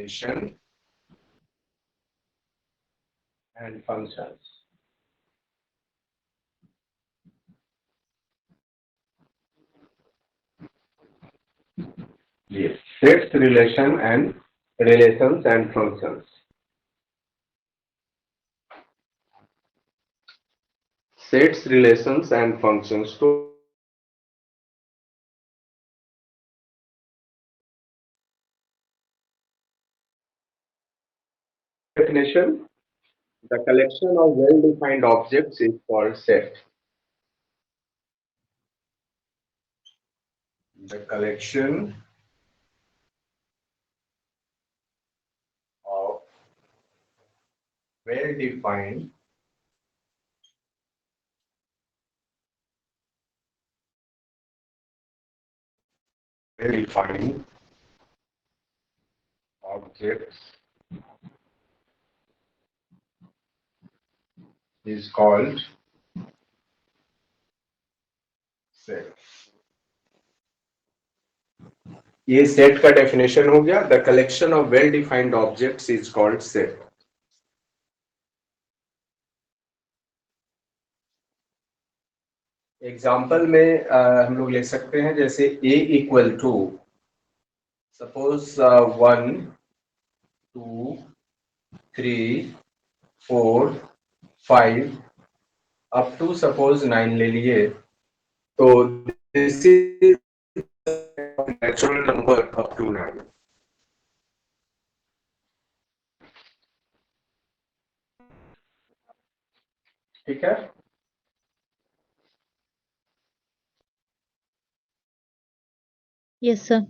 relation and functions. Yes, sets, relations and functions. Sets, relations and functions. तो definition: the collection of well-defined objects is called set. The collection of well-defined well-defined objects is called set. ये set का definition हो गया. The collection of well defined objects is called set. Example में हम लोग ले सकते हैं जैसे a equal to suppose 1 2 3 4 5 up to suppose 9 ले लिए तो this is natural number up to 9. ठीक है. Yes, sir.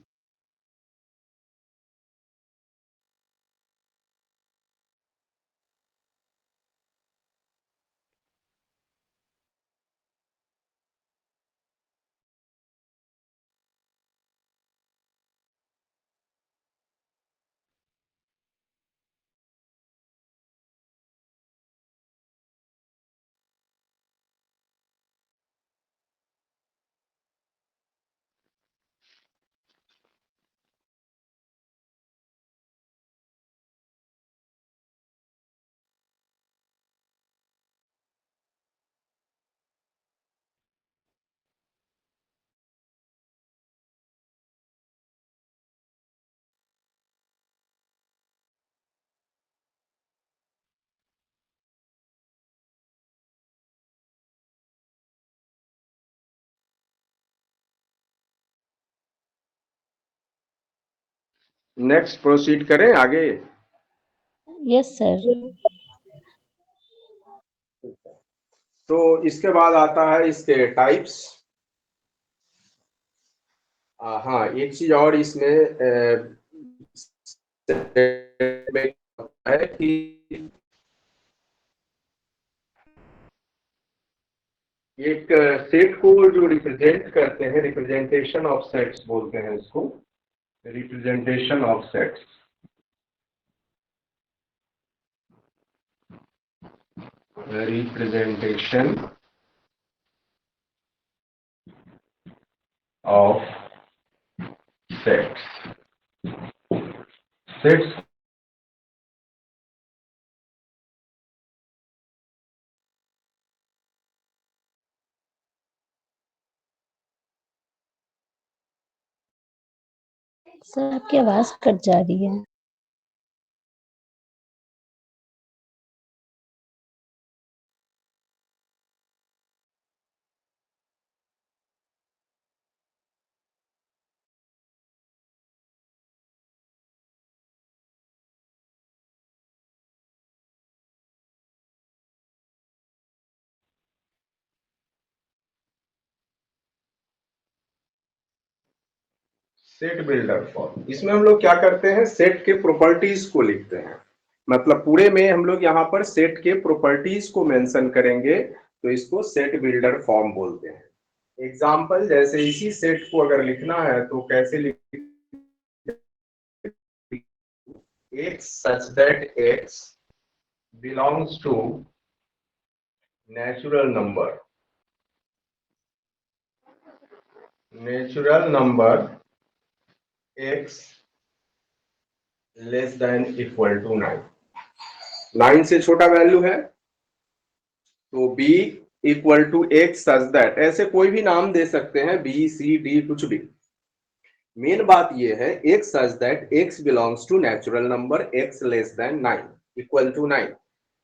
नेक्स्ट प्रोसीड करें आगे. Yes, sir. तो इसके बाद आता है इसके टाइप्स. हाँ, एक चीज और इसमें है कि एक सेट को जो रिप्रेजेंट करते हैं, रिप्रेजेंटेशन ऑफ सेट्स बोलते हैं इसको. Representation of sets. Representation of sets. Sets sir आपकी आवाज कट जा रही है. Set builder form. इसमें हम लोग क्या करते हैं, सेट के प्रॉपर्टीज को लिखते हैं. मतलब पूरे में हम लोग यहाँ पर सेट के प्रॉपर्टीज को मेंशन करेंगे तो इसको सेट बिल्डर फॉर्म बोलते हैं. एग्जाम्पल जैसे इसी सेट को अगर लिखना है तो कैसे लिख x such that x belongs to natural number. Natural number x less than equal to 9, 9 से छोटा वैल्यू है तो b equal to x such that, ऐसे कोई भी नाम दे सकते हैं, बी सी डी कुछ भी। मेन बात ये है x such that x belongs to natural number x less than 9 equal to 9,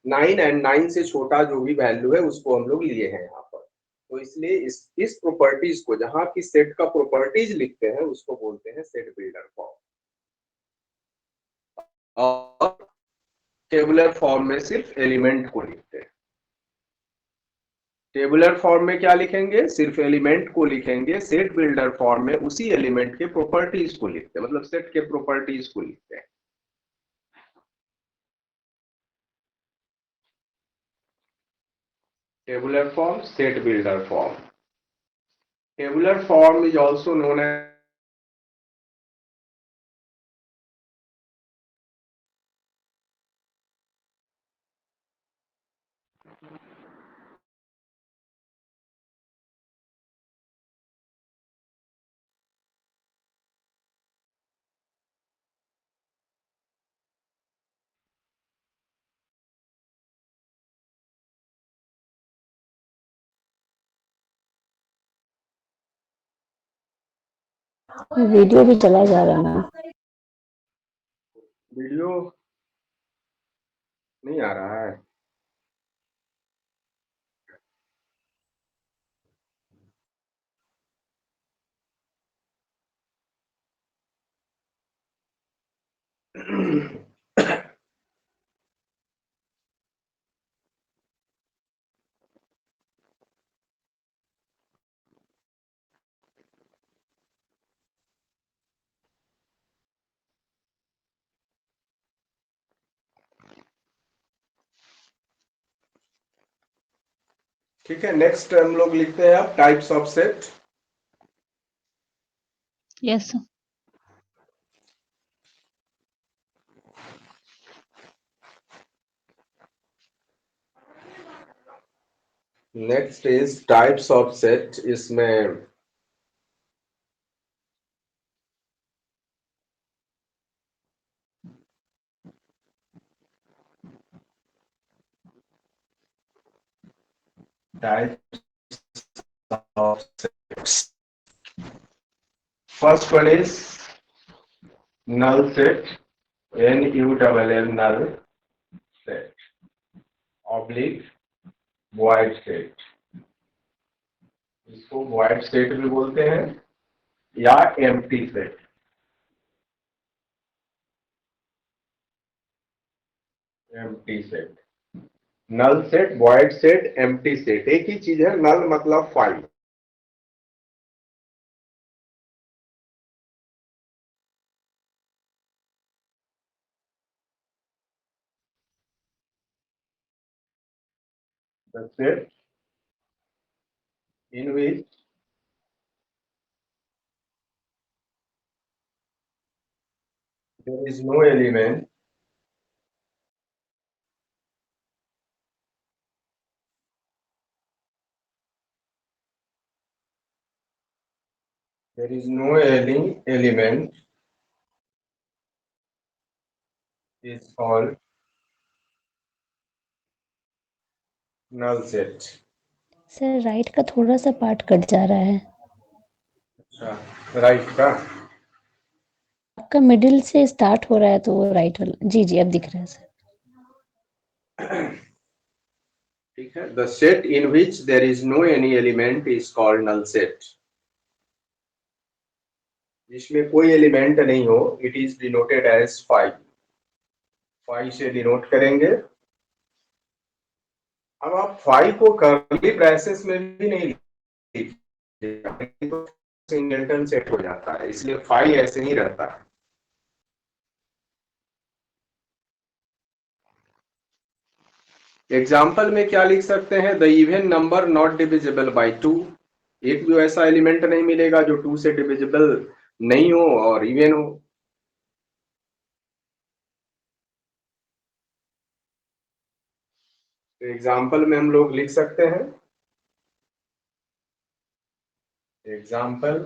9 and 9 से छोटा जो भी वैल्यू है उसको हम लोग लिए हैं यहाँ पर। तो इसलिए इस प्रॉपर्टीज को, जहां की सेट का प्रॉपर्टीज लिखते हैं उसको बोलते हैं सेट बिल्डर फॉर्म। और टेबुलर फॉर्म में सिर्फ एलिमेंट को लिखते हैं। टेबुलर फॉर्म में क्या लिखेंगे, सिर्फ एलिमेंट को लिखेंगे। सेट बिल्डर फॉर्म में उसी एलिमेंट के प्रॉपर्टीज को लिखते हैं, मतलब सेट के प्रॉपर्टीज को लिखते हैं। Tabular form, set builder form. Tabular form is also known as video भी चला जा रहा है ना। वीडियो नहीं आ रहा है। ठीक है, नेक्स्ट हम लोग लिखते हैं अब types of set. Yes sir. Next is types of set. इसमें types of sets, first one is null set, NULL null set, oblique void set. इसको वॉइड सेट भी बोलते हैं या empty set. Empty set, null set, void set, empty set एक ही चीज है। नल मतलब file. The set in which there is no element, there is no element is called null set। Sir right का थोड़ा सा पार्ट कट जा रहा है। अच्छा, राइट का। आपका मिडिल से स्टार्ट हो रहा है तो वो राइट वाला, जी जी अब दिख रहा है सर। ठीक है, the set in which there is no any element is called null set. जिसमें कोई एलिमेंट नहीं हो, it is denoted as five. Five से डिनोट करेंगे। अब आप फाइव को कर्ली ब्रेसेस में भी नहीं लिखिए तो सिंगलटन सेट हो जाता है, इसलिए फाइव ऐसे ही रहता है। एग्जाम्पल में क्या लिख सकते हैं, the even number not divisible by two. एक भी ऐसा एलिमेंट नहीं मिलेगा जो टू से डिविजिबल नहीं हो और इवन हो। तो एग्जाम्पल में हम लोग लिख सकते हैं, एग्जाम्पल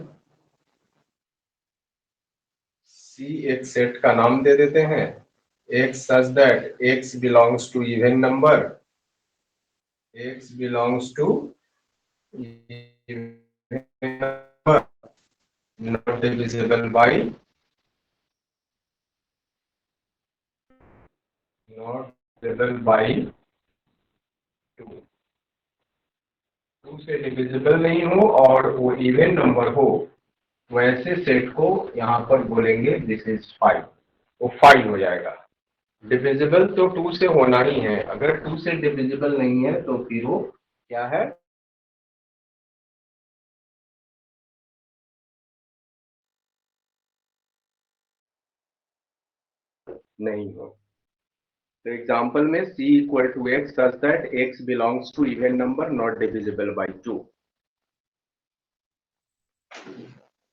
सी एक सेट का नाम दे देते हैं, x such that x belongs to even number, x belongs to even number not divisible by not divisible by 2, 2 से डिविजिबल नहीं हो और वो इवन नंबर हो, वैसे सेट को यहाँ पर बोलेंगे दिस इज 5, वो 5 हो जाएगा। डिविजिबल तो 2 से होना ही है, अगर 2 से डिविजिबल नहीं है तो फिर वो क्या है, नहीं हो। तो एग्जाम्पल में c equal to x such that x belongs to even number not divisible by 2,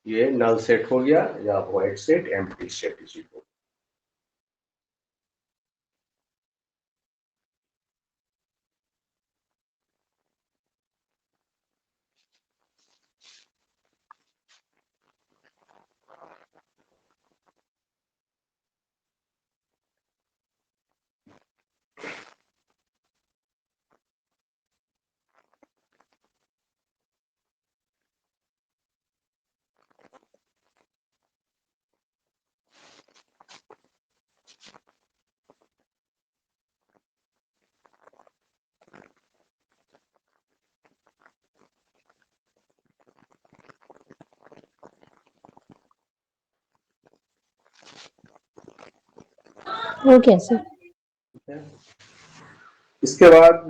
ये नल सेट हो गया या वॉइड सेट, एम्प्टी सेट इसी को। वो कैसे? इसके बाद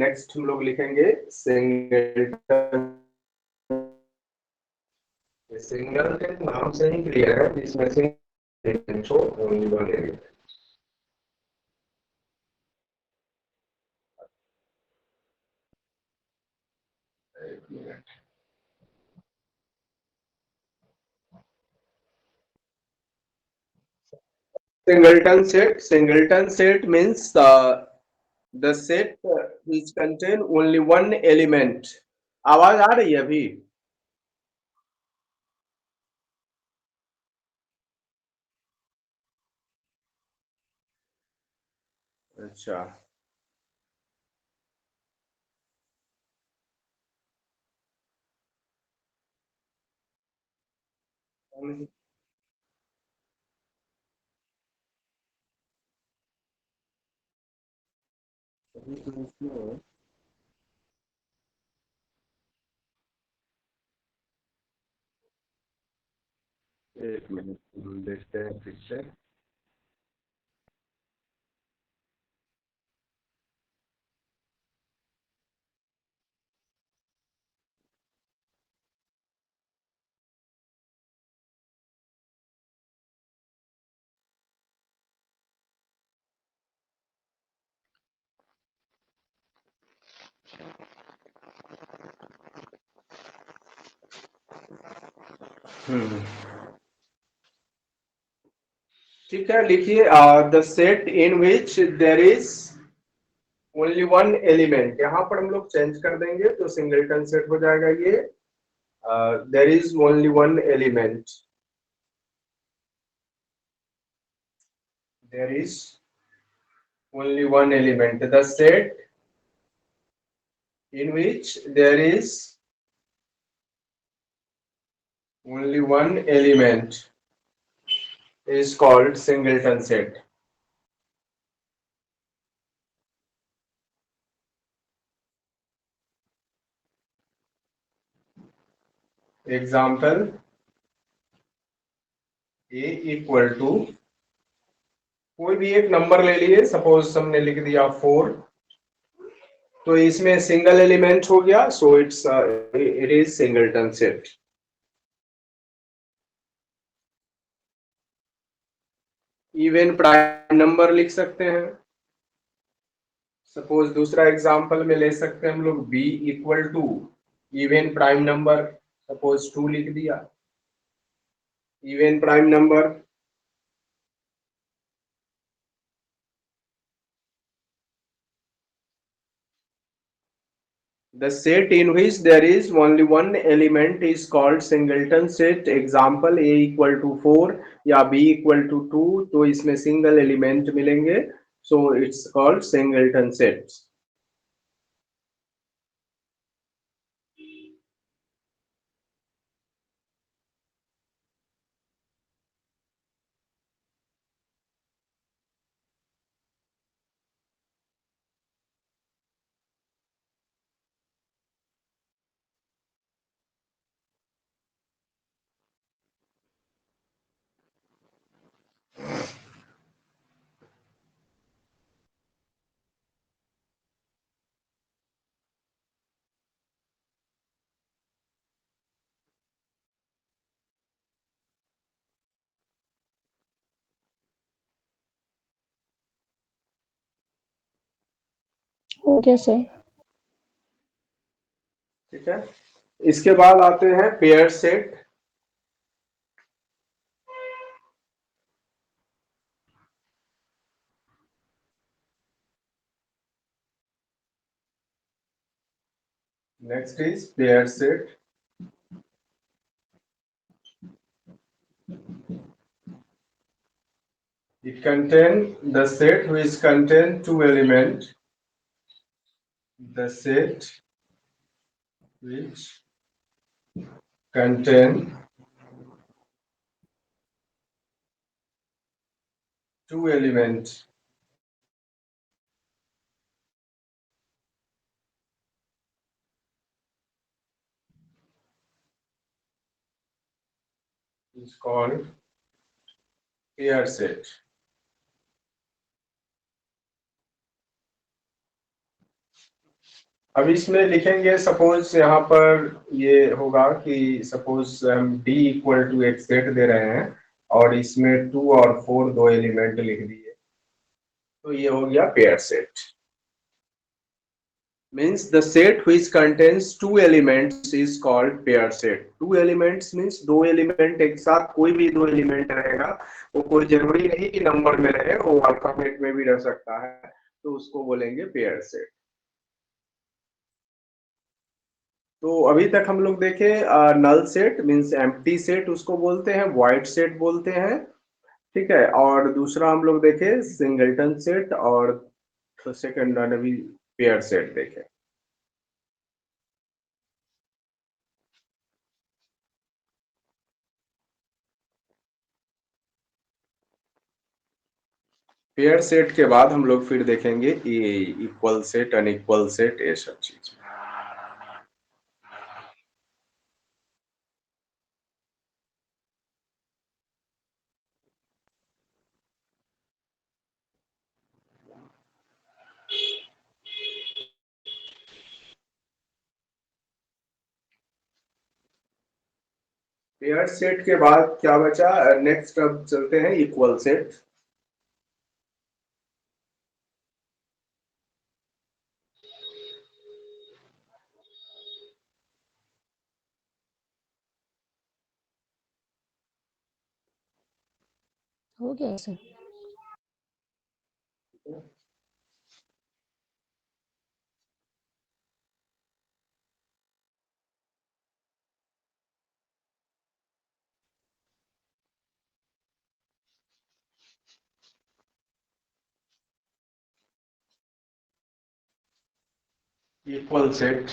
नेक्स्ट हम लोग लिखेंगे सिंगलटन। सिंगलटन नाम से ही क्लियर है, जिसमें से ओनली वन एलिमेंट। एक minute. Singleton set means the set which contain only one element। आवाज आ रही है अभी? अच्छा, एक मिनट देखते हैं फिर से। ठीक है, लिखिए the set in which there is only one element, यहाँ पर हम लोग चेंज कर देंगे तो सिंगलटन सेट हो जाएगा ये। There is only one element, there is only one element, the set in which there is only one element is called singleton set। Example a equal to कोई भी एक नंबर ले लिए, सपोज हमने लिख दिया 4, तो इसमें सिंगल एलिमेंट हो गया, so it is singleton set. Even prime number लिख सकते हैं, सपोज दूसरा एग्जाम्पल में ले सकते हैं हम लोग b equal to even prime number, suppose 2 लिख दिया, even prime number. The set in which there is only one element is called singleton set. Example a equal to 4 या b equal to 2, तो इसमें सिंगल एलिमेंट मिलेंगे, so it's called singleton set. हो गया sir. ठीक है, इसके बाद आते हैं pair set. Next is pair set. It contain the set which contain two elements. The set which contain two elements is called pair set. अब इसमें लिखेंगे, सपोज यहाँ पर ये होगा कि सपोज हम d इक्वल टू एक सेट दे रहे हैं और इसमें 2 और 4 दो एलिमेंट लिख दिए, तो ये हो गया pair set. Means the set which contains two elements is called pair set. Two elements means दो एलिमेंट एक साथ, कोई भी दो एलिमेंट रहेगा, वो कोई जरूरी नहीं कि नंबर में रहे, वो अल्फाबेट में भी रह सकता है, तो उसको बोलेंगे पेयर सेट। तो अभी तक हम लोग देखे null set means empty set उसको बोलते हैं, वाइड सेट बोलते हैं, ठीक है। और दूसरा हम लोग देखे सिंगलटन सेट, और सेकंड अभी पेयर सेट देखे। पेयर सेट के बाद हम लोग फिर देखेंगे ये इक्वल सेट, अनइक्वल सेट, ये सब चीज। पेयर सेट के बाद क्या बचा, नेक्स्ट अब चलते हैं इक्वल सेट। हो गया sir. Equal set,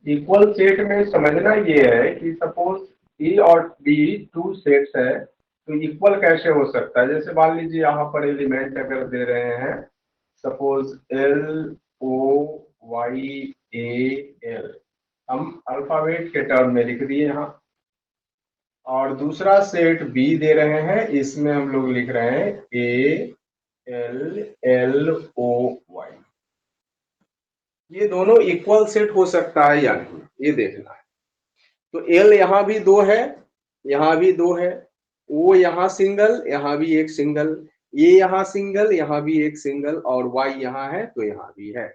equal set में समझना ये है कि सपोज ए और बी टू सेट्स है, तो इक्वल कैसे हो सकता है। जैसे मान लीजिए यहाँ पर एलिमेंट अगर दे रहे हैं, suppose L O Y A L, हम अल्फाबेट के टर्म में लिख दिए यहाँ, और दूसरा सेट बी दे रहे हैं, इसमें हम लोग लिख रहे हैं A L L O Y. ये दोनों इक्वल सेट हो सकता है या नहीं, ये देखना है। तो एल यहाँ भी दो है, यहाँ भी दो है, ओ यहाँ सिंगल, यहाँ भी एक सिंगल, ये यहाँ सिंगल, यहाँ भी एक सिंगल, और वाई यहाँ है तो यहाँ भी है।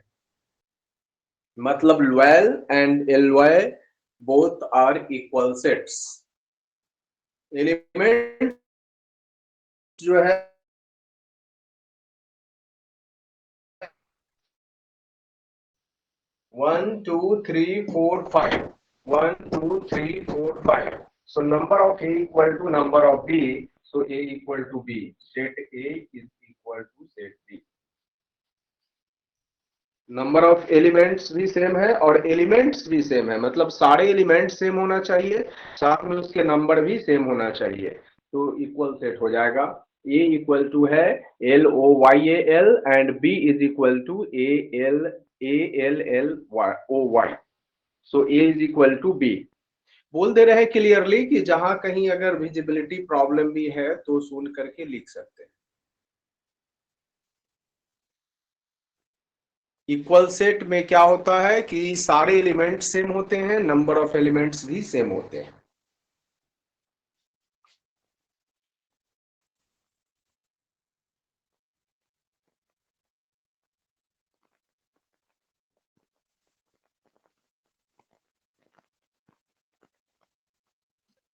मतलब LOL and LY both are equal sets. Element जो है 1 2 3 4 5 1 2 3 4 5 so number of A equal to number of B so A equal to B set A is equal to set B number of elements भी same है और elements भी same है मतलब सारे element same होना चाहिए साथ में उसके नंबर भी सेम होना चाहिए तो इक्वल सेट हो जाएगा ए इक्वल टू है LOYAL and B is equal to ALLOY so A is equal to B बोल दे रहे हैं क्लियरली कि जहां कहीं अगर विजिबिलिटी प्रॉब्लम भी है तो सुन करके लिख सकते हैं इक्वल सेट में क्या होता है कि सारे एलिमेंट सेम होते हैं नंबर ऑफ एलिमेंट्स भी सेम होते हैं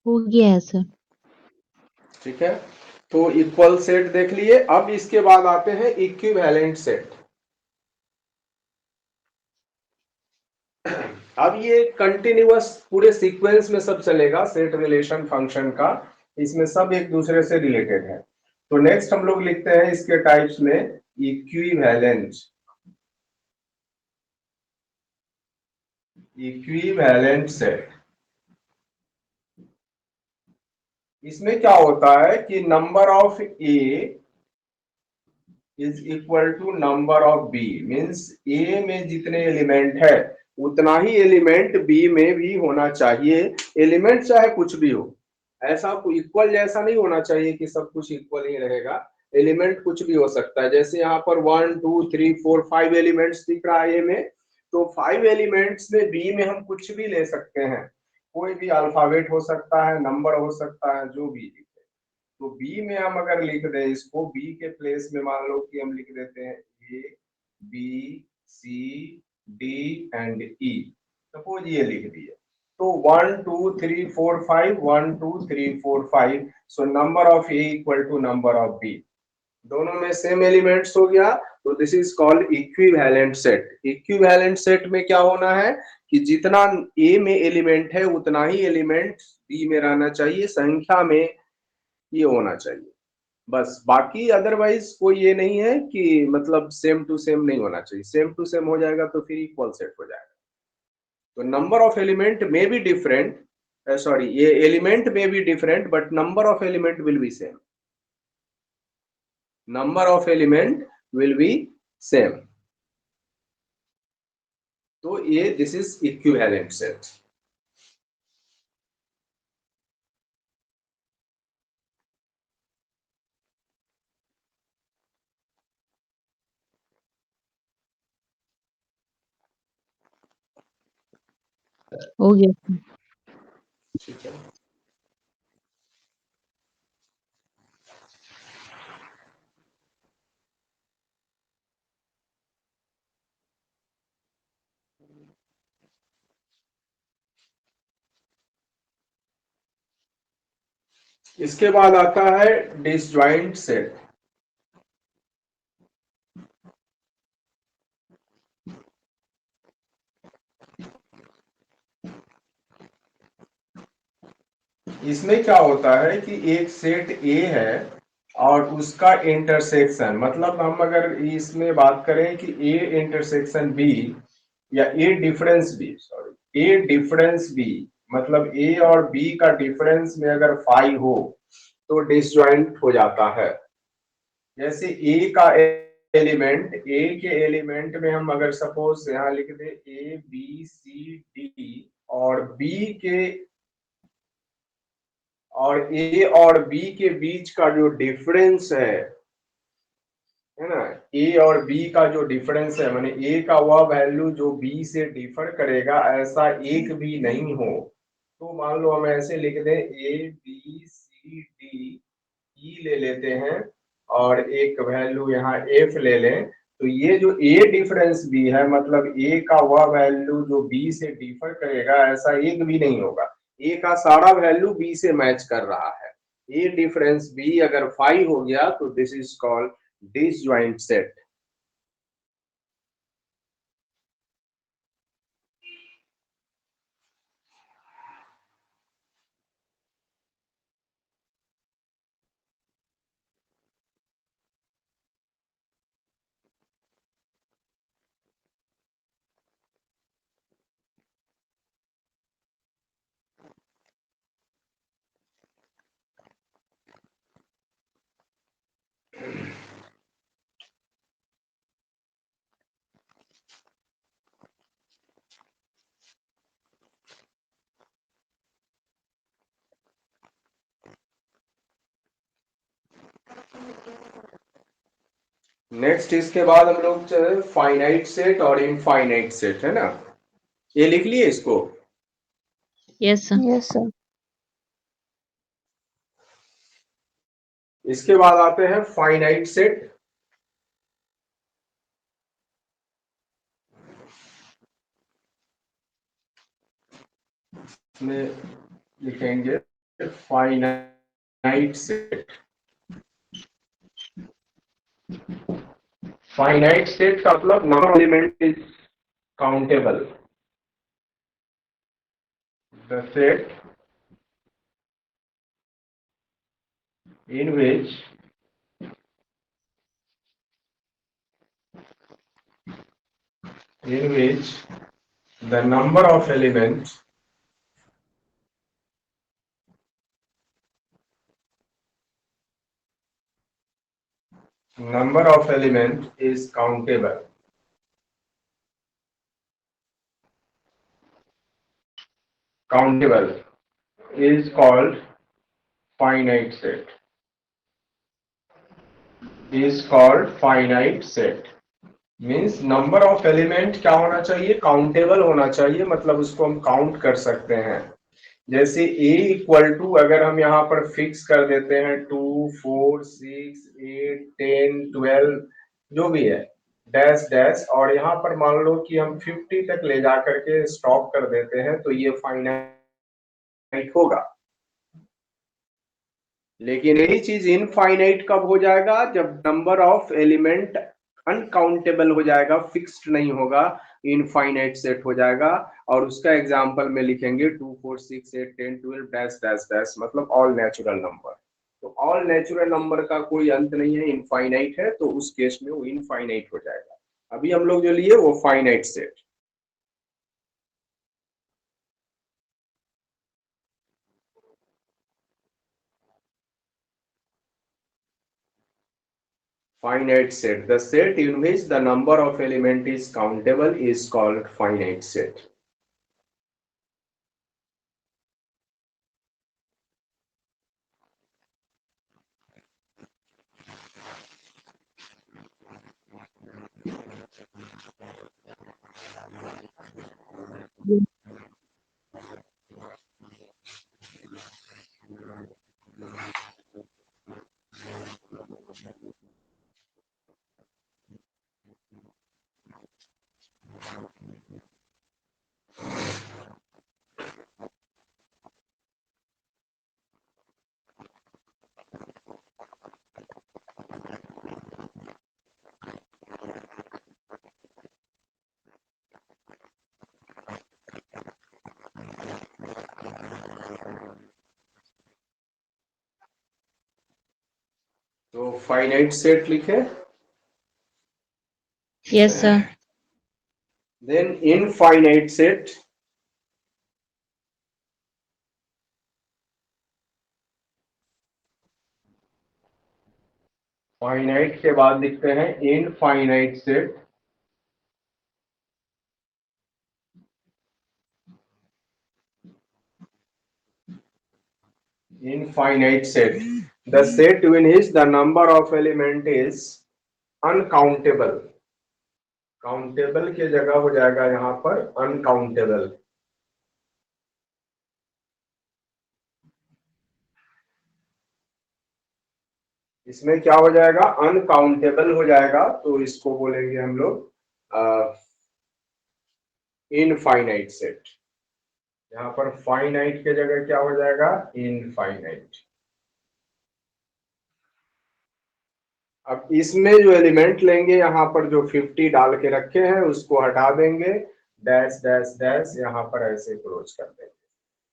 हो गया है सर। ठीक है तो इक्वल सेट देख लिए अब इसके बाद आते हैं इक्विवेलेंट सेट अब ये कंटिन्यूअस पूरे सीक्वेंस में सब चलेगा सेट रिलेशन फंक्शन का इसमें सब एक दूसरे से रिलेटेड है तो नेक्स्ट हम लोग लिखते हैं इसके टाइप्स में इक्विवेलेंट इक्विवेलेंट सेट इसमें क्या होता है कि number of A is equal to number of B means A में जितने एलिमेंट है उतना ही एलिमेंट बी में भी होना चाहिए एलिमेंट चाहे कुछ भी हो ऐसा कोई इक्वल जैसा नहीं होना चाहिए कि सब कुछ इक्वल ही रहेगा एलिमेंट कुछ भी हो सकता है जैसे यहाँ पर 1 2 3 4 5 एलिमेंट्स दिख रहा है ए में तो 5 एलिमेंट्स में बी में हम कुछ भी ले सकते हैं कोई भी अल्फाबेट हो सकता है नंबर हो सकता है जो भी तो बी में हम अगर लिख दें इसको बी के प्लेस में मान लो कि हम लिख देते हैं A B C D and E suppose ये लिख दिए तो 1 2 3 4 5 1 2 3 4 5 so number of A equal to number of B दोनों में सेम एलिमेंट्स हो गया तो this is called equivalent set equivalent set में क्या होना है कि जितना ए में एलिमेंट है उतना ही एलिमेंट बी में रहना चाहिए संख्या में ये होना चाहिए बस बाकी अदरवाइज कोई ये नहीं है कि मतलब सेम टू सेम नहीं होना चाहिए सेम टू सेम हो जाएगा तो फिर इक्वल सेट हो जाएगा तो नंबर ऑफ एलिमेंट में बी डिफरेंट सॉरी ये एलिमेंट में be different but number of element will be same number of element will be same तो ये दिस इज इक्विवेलेंट सेट हो गया। ठीक है इसके बाद आता है डिसजॉइंट सेट इसमें क्या होता है कि एक सेट ए है और उसका इंटरसेक्शन मतलब हम अगर इसमें बात करें कि ए इंटरसेक्शन बी या ए डिफरेंस बी सॉरी ए डिफरेंस बी मतलब ए और बी का डिफरेंस में अगर 5 हो तो डिसजॉइंट हो जाता है जैसे ए का एलिमेंट ए के एलिमेंट में हम अगर सपोज यहाँ लिख दे ए बी सी डी और बी के और ए और बी के बीच का जो डिफरेंस है ना ए और बी का जो डिफरेंस है माने ए का वह वैल्यू जो बी से डिफर करेगा ऐसा एक भी नहीं हो तो मान लो हम ऐसे लिख दें ए बी सी डी ई ले लेते हैं और एक वैल्यू यहाँ एफ ले लें तो ये जो ए डिफरेंस बी है मतलब ए का वह वैल्यू जो बी से डिफर करेगा ऐसा एक भी नहीं होगा ए का सारा वैल्यू बी से मैच कर रहा है ए डिफरेंस बी अगर 5 हो गया तो this is called disjoint set next इसके बाद हम लोग चले फाइनाइट सेट और इनफाइनाइट सेट, है ना? ये लिख लिए इसको। Yes, sir. Yes, sir. इसके बाद आते हैं फाइनाइट सेट। में लिखेंगे फाइनाइट सेट। फाइनाइट सेट का मतलब number element is countable. The set in which the number of elements is countable. Countable is called finite set. Is called finite set. Means number of element क्या होना चाहिए? Countable होना चाहिए, मतलब उसको हम काउंट कर सकते हैं। जैसे a इक्वल टू अगर हम यहाँ पर फिक्स कर देते हैं 2, 4, 6, 8, 10, 12 जो भी है डैश डैश, और यहाँ पर मान लो कि हम 50 तक ले जा करके स्टॉप कर देते हैं, तो ये फाइनाइट होगा। लेकिन यही चीज इनफाइनाइट कब हो जाएगा? जब नंबर ऑफ एलिमेंट अनकाउंटेबल हो जाएगा, फिक्स्ड नहीं होगा, इनफाइनाइट सेट हो जाएगा। और उसका एग्जांपल में लिखेंगे 2, 4, 6, 8, 10, 12 डैश डैश डैश, मतलब ऑल नेचुरल नंबर। तो ऑल नेचुरल नंबर का कोई अंत नहीं है, इनफाइनाइट है, तो उस केस में वो इनफाइनाइट हो जाएगा। अभी हम लोग जो लिए वो finite set. Finite set. The set in which the number of element is countable is called finite set. तो फाइनाइट सेट लिखे। Yes, sir. Then infinite set. Finite के बाद लिखते हैं infinite set. Infinite set. The set in which the number of element is uncountable. Countable की जगह हो जाएगा यहाँ पर अनकाउंटेबल। इसमें क्या हो जाएगा? अनकाउंटेबल हो जाएगा, तो इसको बोलेंगे हम लोग इनफाइनाइट सेट। यहाँ पर फाइनाइट के जगह क्या हो जाएगा? इनफाइनाइट। अब इसमें जो एलिमेंट लेंगे, यहाँ पर जो 50 डाल के रखे हैं उसको हटा देंगे, डैश डैश डैश यहाँ पर ऐसे क्लोज कर देंगे।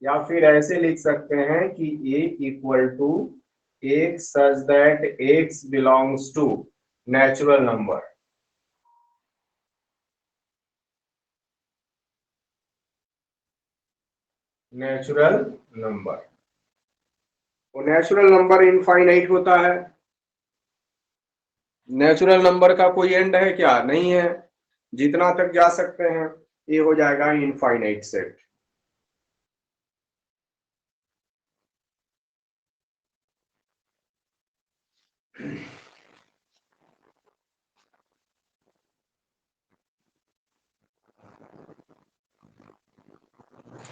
या फिर ऐसे लिख सकते हैं कि a equal to x such that x belongs to natural number. Natural number, वो नेचुरल नंबर इनफाइनाइट होता है। नेचुरल नंबर का कोई एंड है क्या? नहीं है, जितना तक जा सकते हैं। ये हो जाएगा इनफाइनाइट सेट।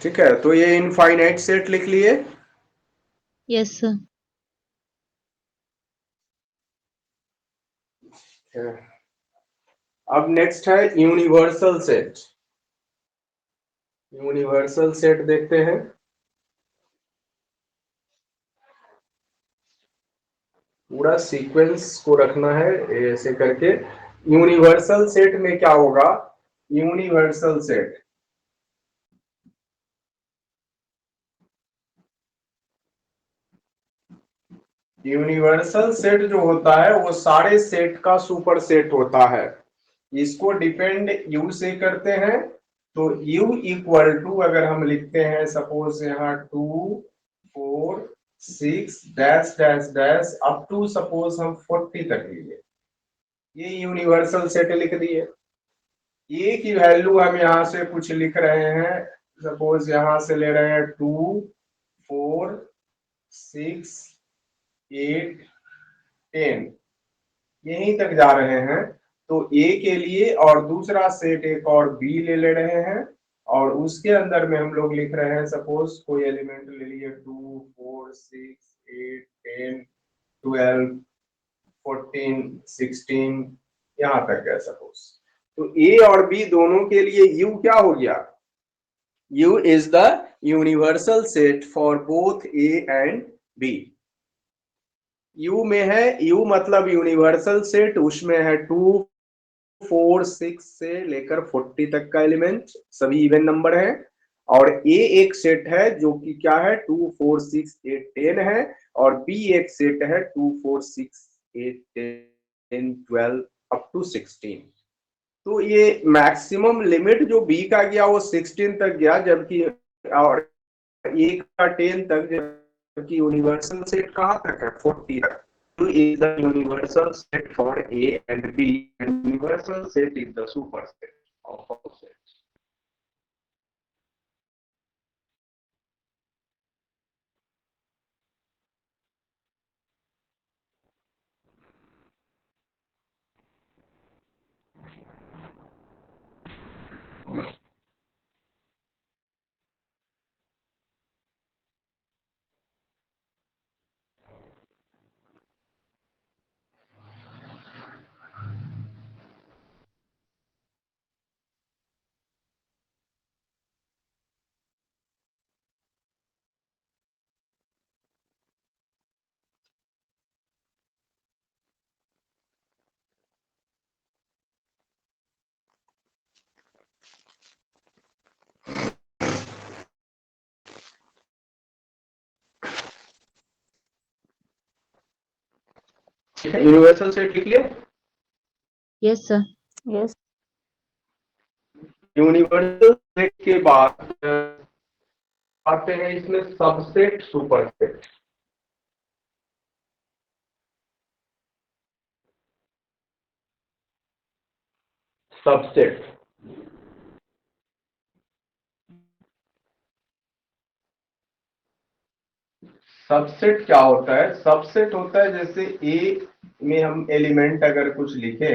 ठीक है, तो ये इनफाइनाइट सेट लिख लिए। Yes, sir. अब नेक्स्ट है यूनिवर्सल सेट। यूनिवर्सल सेट देखते हैं। पूरा सीक्वेंस को रखना है ऐसे करके। यूनिवर्सल सेट में क्या होगा? यूनिवर्सल सेट यूनिवर्सल सेट जो होता है वो सारे सेट का सुपर सेट होता है। इसको डिपेंड यू से करते हैं, तो यू इक्वल टू अगर हम लिखते हैं सपोज यहाँ 2 4 6 dash dash dash up to suppose हम 40 तक लिए, ये यूनिवर्सल सेट लिख दिए। ए की वैल्यू हम यहाँ से कुछ लिख रहे हैं, सपोज यहाँ से ले रहे हैं 2 4 6 8 10, यहीं तक जा रहे हैं। तो ए के लिए और दूसरा सेट एक और बी ले रहे हैं, और उसके अंदर में हम लोग लिख रहे हैं सपोज कोई एलिमेंट ले लिए 2 4 6 8 10 12 14 16 यहाँ तक है सपोज। तो ए और बी दोनों के लिए यू क्या हो गया? U is the universal set for both A and B. U में है, यू मतलब यूनिवर्सल सेट, उसमें है 2 4 6 से लेकर 40 तक का एलिमेंट, सभी इवन नंबर है। और ए एक सेट है जो कि क्या है 2 4 6 8 10 है, और बी एक सेट है 2 4 6 8 10 12 अप टू 16। तो ये मैक्सिमम लिमिट जो बी का गया वो 16 तक गया, जबकि और ए का 10 तक, जबकि यूनिवर्सल सेट कहाँ तक है 40 तक। तो is the universal set for A and B, and universal set is the superset of all sets. Universal set लिख लिया। Yes, sir. Yes. Universal set के बाद आते हैं इसमें सबसेट सुपरसेट। सबसेट सबसेट क्या होता है? सबसेट होता है जैसे ए में हम एलिमेंट अगर कुछ लिखे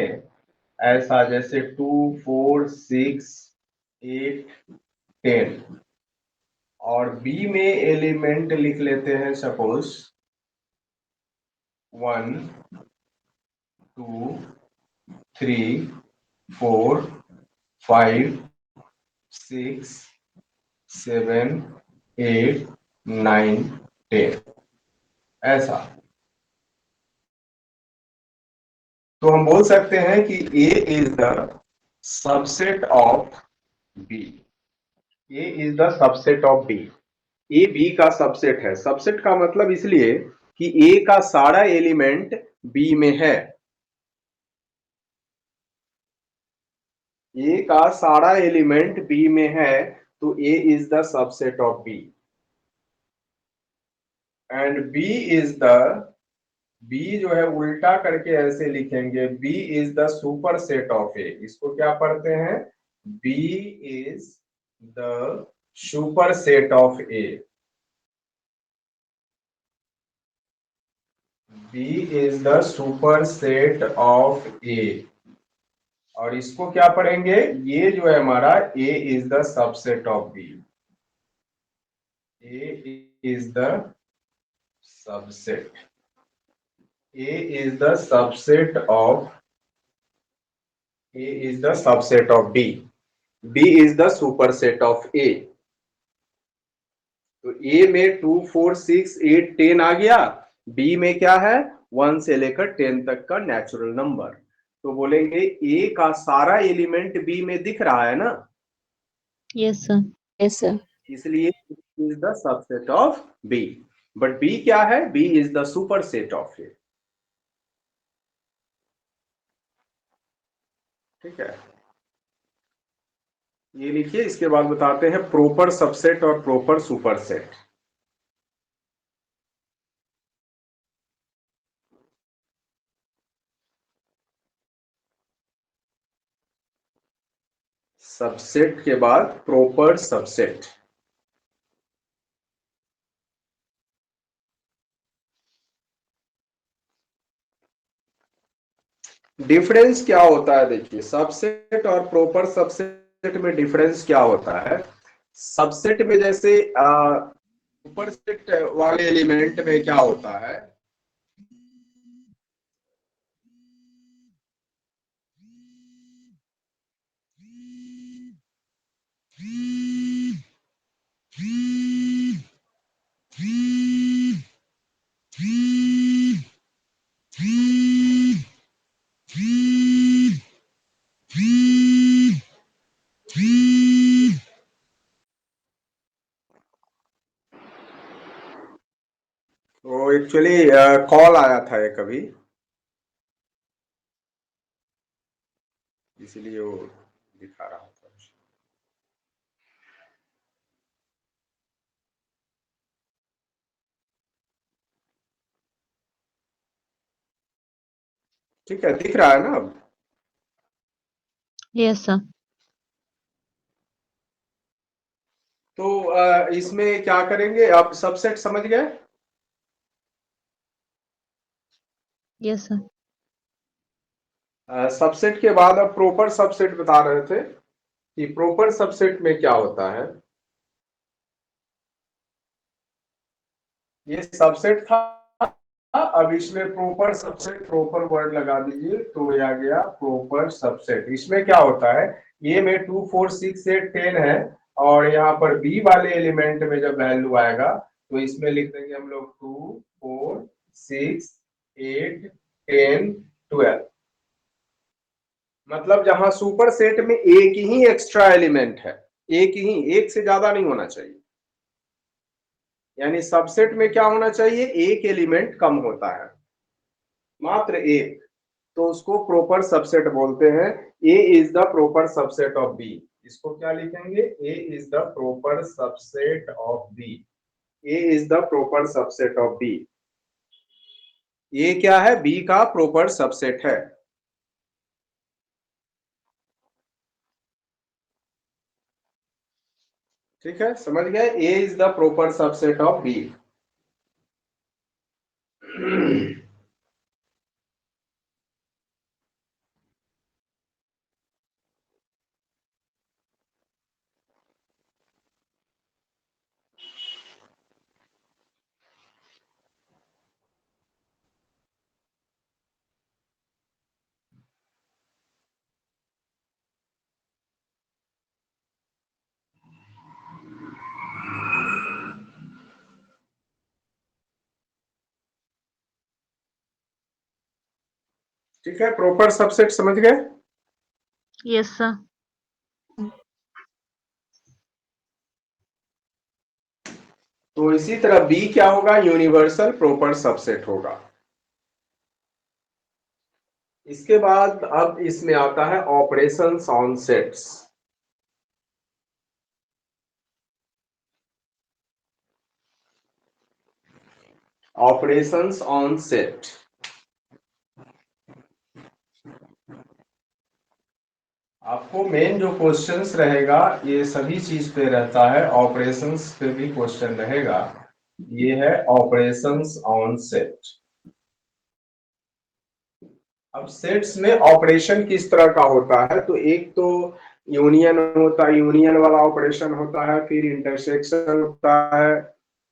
ऐसा, जैसे 2 4 6 8 10, और बी में एलिमेंट लिख लेते हैं सपोज 1 2 3 4 5 6 7 8 9 10, ऐसा। तो हम बोल सकते हैं कि A is the subset of B. A is the subset of B. A B का सबसेट है। सबसेट का मतलब इसलिए कि ए का सारा एलिमेंट बी में है। ए का सारा एलिमेंट बी में है, तो A is the subset of B. And B is the, B जो है उल्टा करके ऐसे लिखेंगे, B is the super set of A. इसको क्या पढ़ते हैं? B is the super set of A. B is the super set of A. और इसको क्या पढ़ेंगे? ये जो है हमारा A is the subset of B. A is the subset. A is the subset of B. B is the superset of A. तो A में 2, 4, 6, 8, 10 आ गया। B में क्या है? 1 से लेकर 10 तक का नेचुरल नंबर। तो बोलेंगे A का सारा एलिमेंट B में दिख रहा है ना, Yes, sir. Yes, sir. इसलिए is the subset of B। But B क्या है? B is the superset of A। ठीक है, ये लिखिए। इसके बाद बताते हैं प्रॉपर सबसेट और प्रॉपर सुपरसेट। सबसेट के बाद प्रॉपर सबसेट। डिफरेंस क्या होता है? देखिए, सबसेट और प्रॉपर सबसेट में डिफरेंस क्या होता है? सबसेट में जैसे सुपरसेट वाले एलिमेंट में क्या होता है? तो एक्चुअली कॉल आया था एक अभी, इसलिए वो दिखा रहा था। ठीक है, दिख रहा है ना अब? Yes, sir. तो इसमें क्या करेंगे? आप सबसेट समझ गए? Yes, sir. सबसेट के बाद अब प्रॉपर सबसेट बता रहे थे कि प्रॉपर सबसेट में क्या होता है। ये सबसेट था, अब इसमें प्रॉपर सबसेट, प्रॉपर वर्ड लगा दीजिए तो ये आ गया प्रॉपर सबसेट। इसमें क्या होता है? ये में 2, 4, 6, 8, 10 है, और यहाँ पर बी वाले एलिमेंट में जब वैल्यू आएगा तो इसमें लिख देंगे हम लोग 2, 4, 6, 8, 10, 12। मतलब जहां सुपर सेट में एक ही एक्स्ट्रा एलिमेंट है, एक ही, एक से ज्यादा नहीं होना चाहिए। यानी सबसेट में क्या होना चाहिए? एक एलिमेंट कम होता है, मात्र एक, तो उसको प्रॉपर सबसेट बोलते हैं। A is the proper subset of B. इसको क्या लिखेंगे? A is the proper subset of B. A is the proper subset of B. ये क्या है? बी का प्रॉपर सबसेट है। ठीक है, समझ गए? A is the proper subset of B. ठीक है, प्रॉपर सबसेट समझ गए? Yes, sir. तो इसी तरह बी क्या होगा? यूनिवर्सल प्रॉपर सबसेट होगा। इसके बाद अब इसमें आता है operations on sets. Operations on set. आपको मेन जो क्वेश्चंस रहेगा ये सभी चीज पे रहता है, ऑपरेशंस पे भी क्वेश्चन रहेगा। ये है ऑपरेशंस ऑन सेट। अब सेट्स में ऑपरेशन किस तरह का होता है? तो एक तो यूनियन होता है, यूनियन वाला ऑपरेशन होता है, फिर इंटरसेक्शन होता है,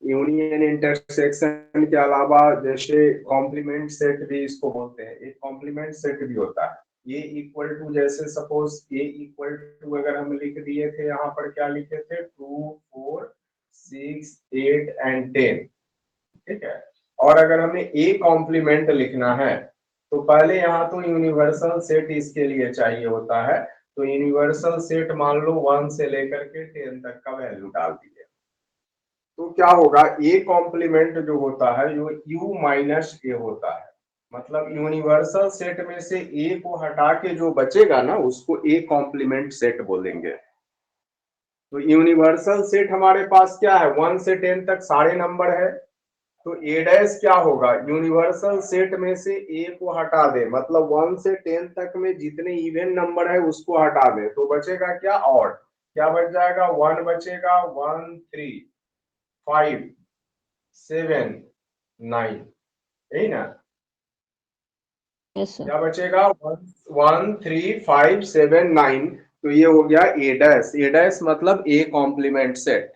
यूनियन इंटरसेक्शन के अलावा जैसे कॉम्प्लीमेंट सेट भी इसको बोलते हैं, एक कॉम्प्लीमेंट सेट भी होता है। ये इक्वल टू, जैसे सपोज ए इक्वल टू अगर हम लिख दिए थे, यहाँ पर क्या लिखे थे, 2 4 6 8 एंड 10, ठीक है। और अगर हमें ए कॉम्प्लीमेंट लिखना है तो पहले यहाँ तो यूनिवर्सल सेट इसके लिए चाहिए होता है। तो यूनिवर्सल सेट मान लो 1 से लेकर के 10 तक का वैल्यू डाल दीजिए, तो क्या होगा, ए कॉम्प्लीमेंट जो होता है वो यू माइनस ए होता है। मतलब यूनिवर्सल सेट में से ए को हटा के जो बचेगा ना उसको ए कॉम्प्लीमेंट सेट बोलेंगे। तो यूनिवर्सल सेट हमारे पास क्या है, 1 से 10 तक सारे नंबर है। तो ए डैश क्या होगा, यूनिवर्सल सेट में से ए को हटा दे, मतलब 1 से 10 तक में जितने इवन नंबर है उसको हटा दे, तो बचेगा क्या, ऑड। क्या बच जाएगा, 1 बचेगा, 1 3 5 7 9, यही ना। Yes sir. क्या बचेगा, 1 3 5 7 9। तो ये हो गया ए डैश। ए डैश मतलब A complement set.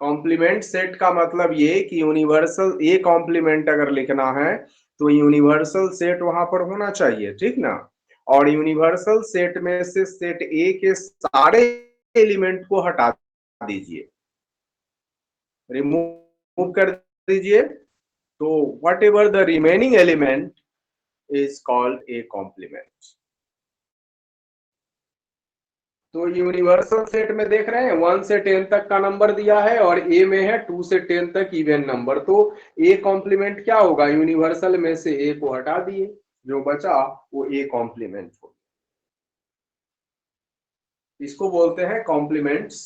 Complement set का मतलब ये कि यूनिवर्सल ए कॉम्प्लीमेंट अगर लिखना है तो यूनिवर्सल सेट वहां पर होना चाहिए, ठीक ना। और यूनिवर्सल सेट में से सेट ए के सारे एलिमेंट को हटा दीजिए, रिमूव कर दीजिए, तो whatever the remaining element is called A complement. तो यूनिवर्सल सेट में देख रहे हैं 1 से 10 तक का नंबर दिया है और ए में है 2 से 10 तक इवन नंबर। तो ए कॉम्प्लीमेंट क्या होगा, यूनिवर्सल में से ए को हटा दिए, जो बचा वो ए कॉम्प्लीमेंट हो। इसको बोलते हैं कॉम्प्लीमेंट्स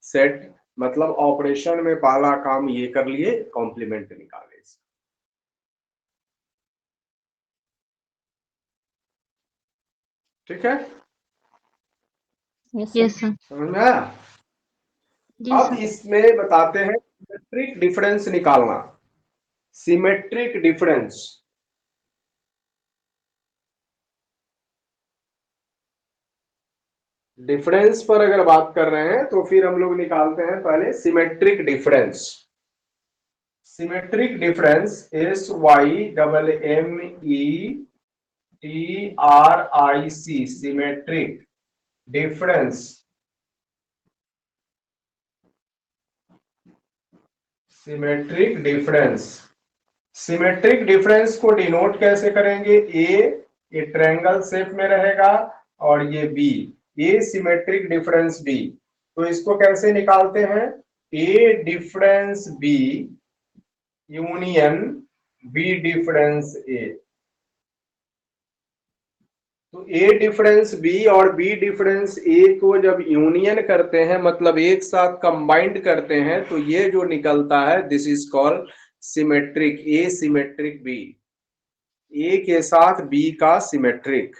सेट। मतलब ऑपरेशन में पहला काम ये कर लिए, कॉम्प्लीमेंट निकाले। ठीक है, यस सर। समझ में आया। जी अब सर। इसमें बताते हैं सिमेट्रिक डिफरेंस निकालना। सिमेट्रिक डिफरेंस, डिफरेंस पर अगर बात कर रहे हैं तो फिर हम लोग निकालते हैं पहले symmetric difference. Symmetric difference SYMMETRIC, symmetric difference. Symmetric difference, symmetric difference को डिनोट कैसे करेंगे, ये ट्रायंगल शेप में रहेगा और ये B, A symmetric difference B. तो इसको कैसे निकालते हैं, A difference B union B difference A. तो ए डिफरेंस बी और बी डिफरेंस ए को जब यूनियन करते हैं, मतलब एक साथ कंबाइंड करते हैं, तो ये जो निकलता है this is called symmetric, A symmetric B. A के साथ बी का सिमेट्रिक।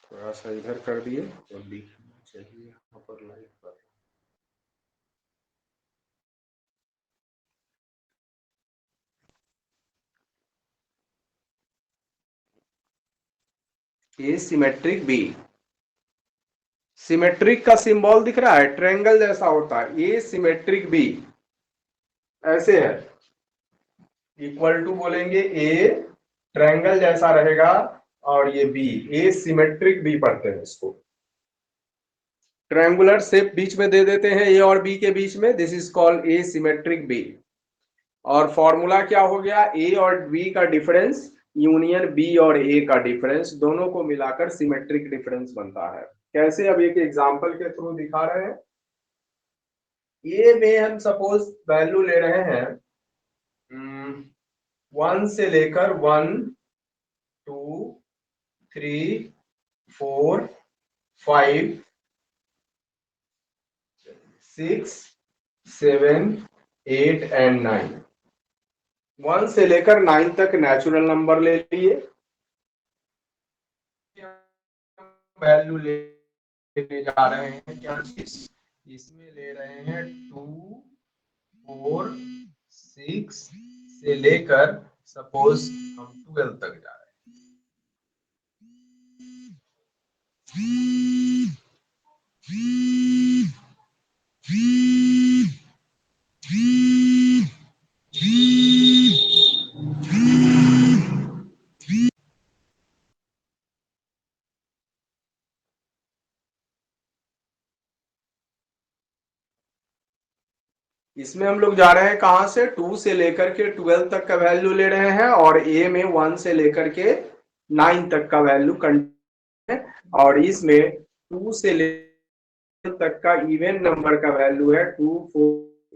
थोड़ा सा इधर कर दिए तो दिखना चाहिए यहाँ पर लाइट पर। ए सिमेट्रिक बी, सिमेट्रिक का सिंबल दिख रहा है, ट्रायंगल जैसा होता है। ए सिमेट्रिक बी ऐसे है, इक्वल टू बोलेंगे, ए ट्रायंगल जैसा रहेगा और ये बी, ए सिमेट्रिक बी पढ़ते हैं इसको। ट्रायंगुलर शेप बीच में दे देते हैं ए और बी के बीच में, this is called A symmetric B. और फॉर्मूला क्या हो गया, ए और बी का डिफरेंस यूनियन बी और ए का डिफरेंस, दोनों को मिलाकर सिमेट्रिक डिफरेंस बनता है। कैसे, अब एक एग्जांपल के थ्रू दिखा रहे हैं। ए में हम सपोज वैल्यू ले रहे हैं 1 से लेकर 1 2 3 4 5 6 7 8 एंड 9। 1 से लेकर 9 तक नेचुरल नंबर ले लिए, वैल्यू लेने जा रहे हैं क्या चीज, इसमें ले रहे हैं 2 4 6 से लेकर सपोज हम 12 तक जा रहे हैं। इसमें हम लोग जा रहे हैं कहां से, 2 से लेकर के 12 तक का वैल्यू ले रहे हैं और ए में 1 से लेकर के 9 तक का वैल्यू है और इसमें 2 से लेकर तक का इवन नंबर का वैल्यू है 2, 4,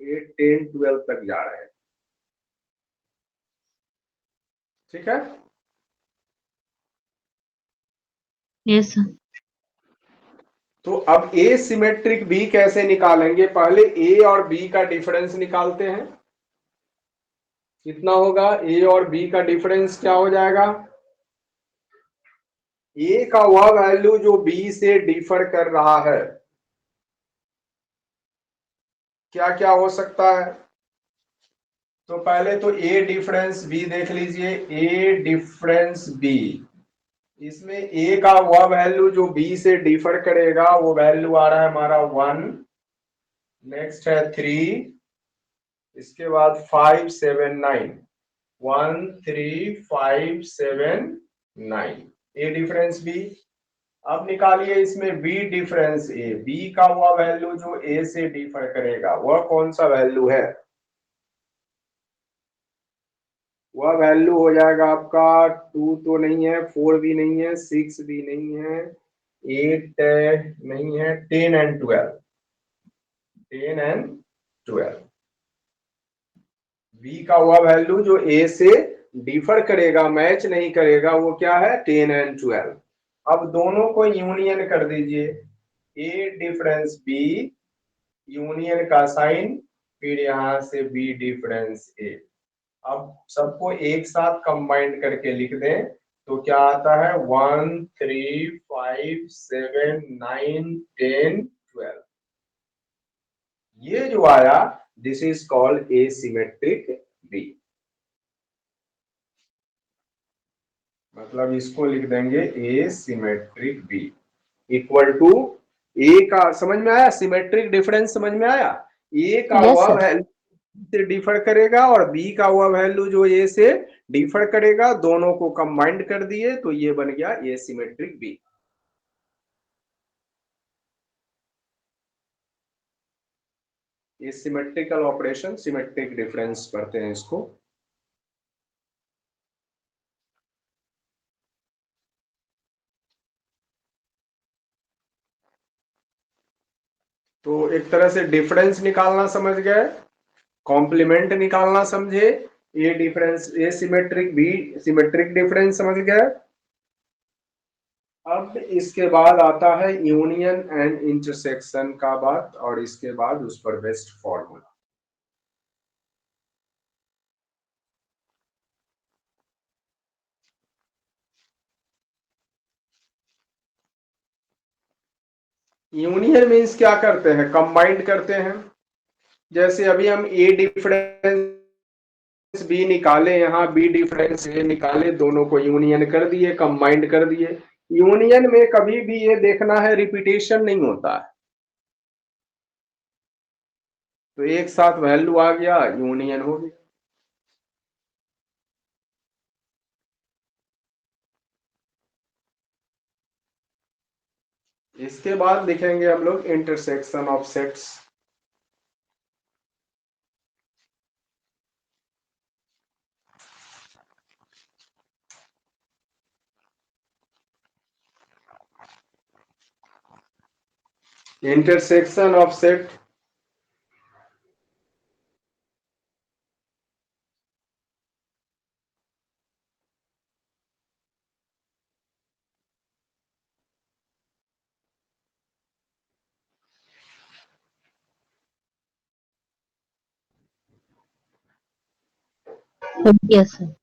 8, 10, 12 तक जा रहे हैं। ठीक है, यस सर। तो अब ए सिमेट्रिक बी कैसे निकालेंगे, पहले ए और बी का डिफरेंस निकालते हैं। कितना होगा, ए और बी का डिफरेंस क्या हो जाएगा, ए का वह वैल्यू जो बी से डिफर कर रहा है, क्या क्या हो सकता है। तो पहले तो ए डिफरेंस बी देख लीजिए, ए डिफरेंस बी, इसमें ए का वह वैल्यू जो बी से डिफर करेगा वो वैल्यू आ रहा है हमारा 1, नेक्स्ट है 3, इसके बाद 5, 7, 9, 1, 3, 5, 7, 9, ए डिफरेंस बी। अब निकालिए इसमें बी डिफरेंस ए, बी का वह वैल्यू जो ए से डिफर करेगा वह कौन सा वैल्यू है, वह वैल्यू हो जाएगा आपका 2 तो नहीं है, 4 भी नहीं है, 6 भी नहीं है, 8 नहीं है, 10 एंड 12, 10 एंड 12। बी का वह वैल्यू जो ए से डिफर करेगा, मैच नहीं करेगा, वो क्या है, 10 एंड 12। अब दोनों को यूनियन कर दीजिए, ए डिफरेंस बी, यूनियन का साइन, फिर यहां से बी डिफरेंस ए। अब सबको एक साथ कंबाइंड करके लिख दें तो क्या आता है, 1, 3, 5, 7, 9, 10, 12। ये जो आया, this is called asymmetric B. मतलब इसको लिख देंगे asymmetric B equal to, A का समझ में आया, सिमेट्रिक डिफरेंस समझ में आया, ए का यस वह सर। वैल्यू से डिफर करेगा और बी का वह वैल्यू जो ए से डिफर करेगा, दोनों को कंबाइंड कर दिए तो ये बन गया एसिमेट्रिक बी। ये सिमेट्रिकल ऑपरेशन, सिमेट्रिक डिफरेंस पढ़ते हैं इसको। तो एक तरह से डिफरेंस निकालना समझ गए, कॉम्प्लीमेंट निकालना समझे, ये डिफरेंस, ये सिमेट्रिक बी सिमेट्रिक डिफरेंस समझ गए। अब इसके बाद आता है यूनियन एंड इंटरसेक्शन का बात, और इसके बाद उस पर बेस्ट फॉर्मूला। यूनियन मीन्स क्या करते हैं, कंबाइंड करते हैं। जैसे अभी हम ए डिफरेंस बी निकाले, यहाँ बी डिफरेंस ए निकाले, दोनों को यूनियन कर दिए, कंबाइंड कर दिए। यूनियन में कभी भी ये देखना है रिपीटेशन नहीं होता है, तो एक साथ वैल्यू आ गया, यूनियन हो गया। इसके बाद लिखेंगे हम लोग intersection of sets. Intersection of set, yes sir.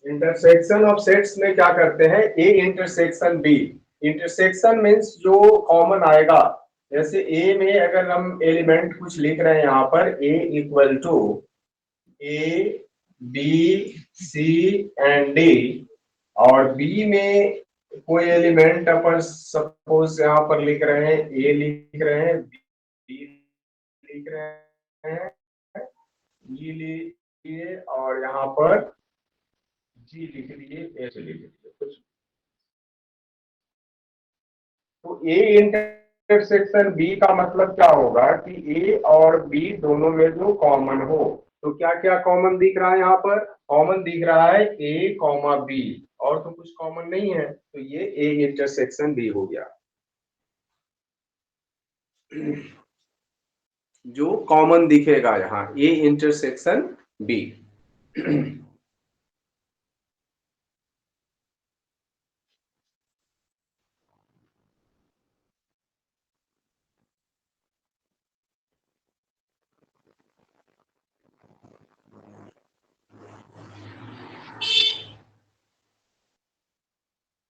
Intersection of sets में क्या करते हैं, A intersection B. Intersection means जो कॉमन आएगा, जैसे ए में अगर हम एलिमेंट कुछ लिख रहे हैं यहाँ पर A equal to A B C and D, और बी में कोई एलिमेंट अपन सपोज यहाँ पर लिख रहे हैं, ए लिख रहे हैं, बी लिख रहे हैं, ई लिखिए, और यहाँ पर जी लिख दिए, एच लिख दिए कुछ। तो ए इंटरसेक्शन बी का मतलब क्या होगा कि ए और बी दोनों में जो कॉमन हो, तो क्या क्या कॉमन दिख रहा है यहाँ पर? कॉमन दिख रहा है ए कॉमा बी, और तो कुछ कॉमन नहीं है, तो ये ए इंटरसेक्शन बी हो गया। जो कॉमन दिखेगा यहाँ ए इंटरसेक्शन बी।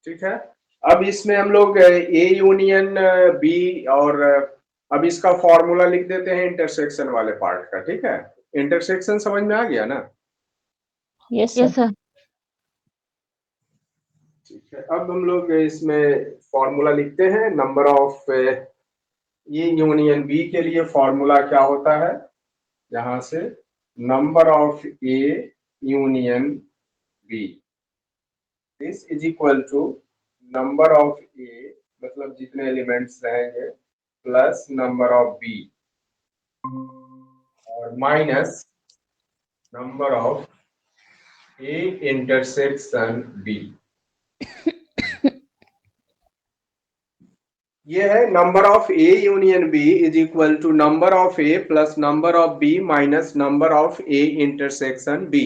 ठीक है, अब इसमें हम लोग ए यूनियन बी, और अब इसका फॉर्मूला लिख देते हैं इंटरसेक्शन वाले पार्ट का। ठीक है, इंटरसेक्शन समझ में आ गया ना? Yes sir. ठीक है, अब हम लोग इसमें फॉर्मूला लिखते हैं number of A union B के लिए। फॉर्मूला क्या होता है? यहां से number of A union B, this is equal to number of A, मतलब जितने एलिमेंट्स रहेंगे, प्लस नंबर ऑफ बी, और minus number of A intersection B. ये है number of A union B is equal to number of A plus number of B minus number of A intersection B.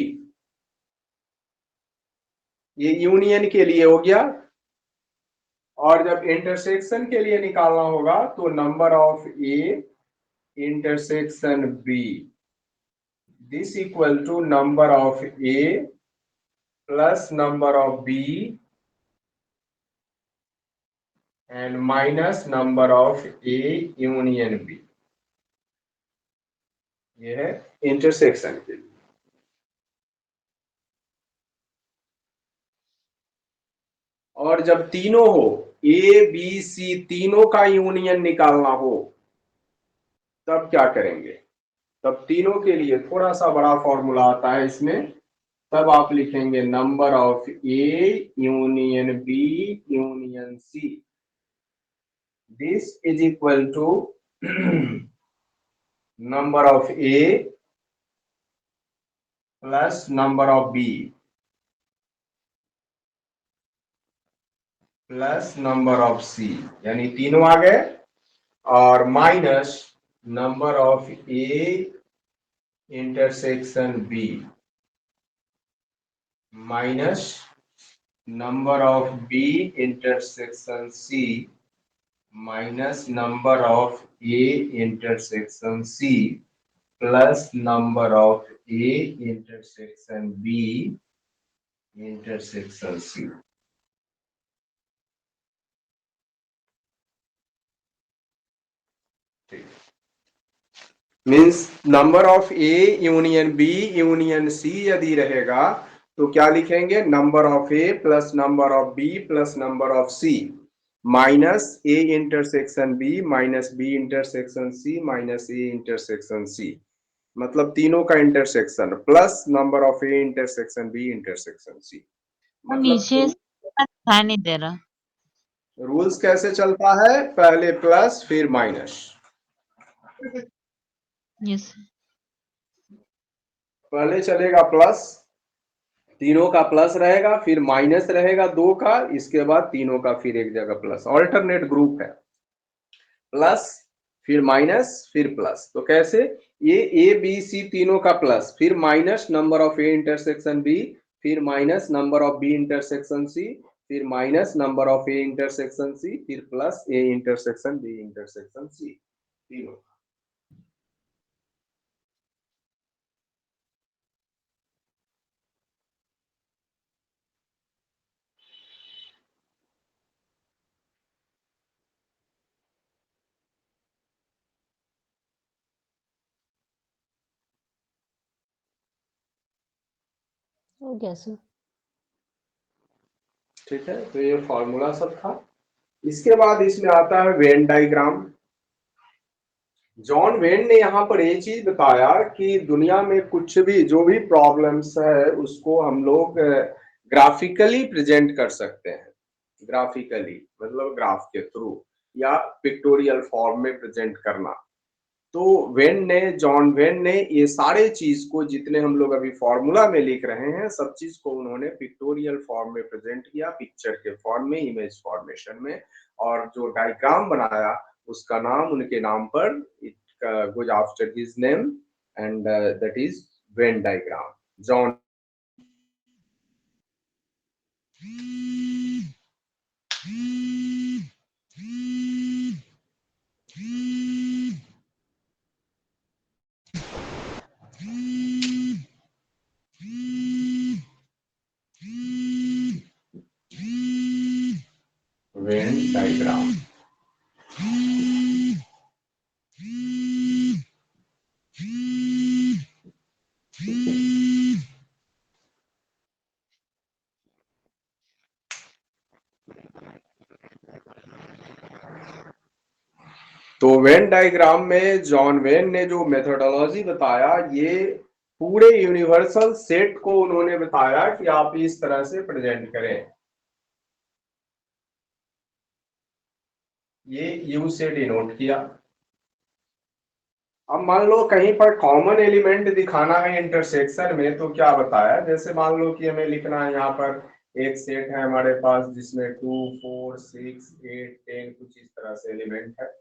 ये union के लिए हो गया, और जब इंटरसेक्शन के लिए निकालना होगा तो number of A intersection B, this equal to number of A plus number of B and minus number of A union B. ये है इंटरसेक्शन के लिए। और जब तीनों हो, ए बी सी तीनों का यूनियन निकालना हो, तब क्या करेंगे? तब तीनों के लिए थोड़ा सा बड़ा फॉर्मूला आता है इसमें। तब आप लिखेंगे number of A union B union C, this is equal to number of A plus number of B plus number of C, यानी तीनों आ गए, और minus number of A intersection B minus number of B intersection C minus number of A intersection C plus number of A intersection B intersection C. Means number of A union B union C यदि रहेगा तो क्या लिखेंगे? Number of A plus number of B plus number of C minus A intersection B minus B intersection C minus A intersection C, मतलब तीनों का intersection plus number of A intersection B intersection C. और मतलब नीचे दिखाई नहीं दे रहा। Rules कैसे चलता है? पहले प्लस फिर माइनस। यस। पहले चलेगा प्लस, तीनों का प्लस रहेगा, फिर माइनस रहेगा दो का, इसके बाद तीनों का फिर एक जगह प्लस। ऑल्टरनेट ग्रुप है, प्लस फिर माइनस फिर प्लस। तो कैसे? ये ए बी सी तीनों का प्लस, फिर minus number of A intersection B, फिर minus number of B intersection C, फिर minus number of A intersection C, फिर plus A intersection B intersection C, तीनों। हो गया सर। ठीक है, तो ये फॉर्मूला सब था। इसके बाद इसमें आता है वेन डायग्राम। जॉन वेन ने यहाँ पर ये चीज बताया कि दुनिया में कुछ भी जो भी प्रॉब्लम्स है उसको हम लोग ग्राफिकली प्रेजेंट कर सकते हैं। ग्राफिकली मतलब ग्राफ के थ्रू या पिक्टोरियल फॉर्म में प्रेजेंट करना। तो जॉन वेन ने ये सारे चीज को जितने हम लोग अभी फॉर्मूला में लिख रहे हैं सब चीज को उन्होंने पिक्टोरियल फॉर्म में प्रेजेंट किया, पिक्चर के फॉर्म में, इमेज फॉर्मेशन में। और जो डायग्राम बनाया उसका नाम उनके नाम पर, it goes after his name, and that is Venn diagram. John Venn diagram. तो वेन डायग्राम में जॉन वेन ने जो मेथोडोलॉजी बताया, ये पूरे यूनिवर्सल सेट को उन्होंने बताया कि आप इस तरह से प्रेजेंट करें। ये यू से डिनोट किया। अब मान लो कहीं पर कॉमन एलिमेंट दिखाना है इंटरसेक्शन में, तो क्या बताया, जैसे मान लो कि हमें लिखना है यहाँ पर एक सेट है हमारे पास जिसमें 2, 4, 6, 8, 10 कुछ इस तरह से एलिमेंट है,